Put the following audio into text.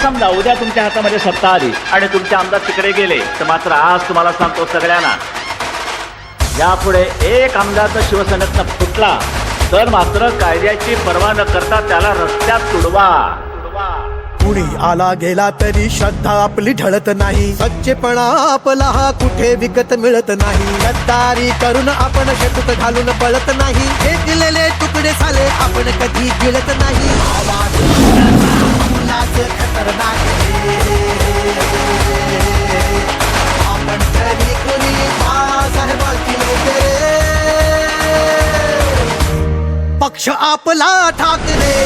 समजा उद्या तुमच्या हातामध्ये सत्ता आली आणि तुमचे आमदार तिकडे गेले तर मात्र आज तुम्हाला सांगतो सगळ्यांना, यापुढे एक आमदार जर शिवसेनेतनं फुटला तर मात्र कायद्याची पर्वा न करता त्याला रस्त्यात तुडवा. कुणी आला गेला तरी श्रद्धा आपली ढळत नाही. सच्चेपणा आपला हा कुठे विकत मिळत नाही. गद्दारी करून आपण शेतूत घालून पळत नाही. फेकलेले तुकडे झाले आपण कधी गिळत नाही. आवाज खतरनाक आपण तरी कुणी बाळासाहेबांची लोके. पक्ष आपला ठाकरे.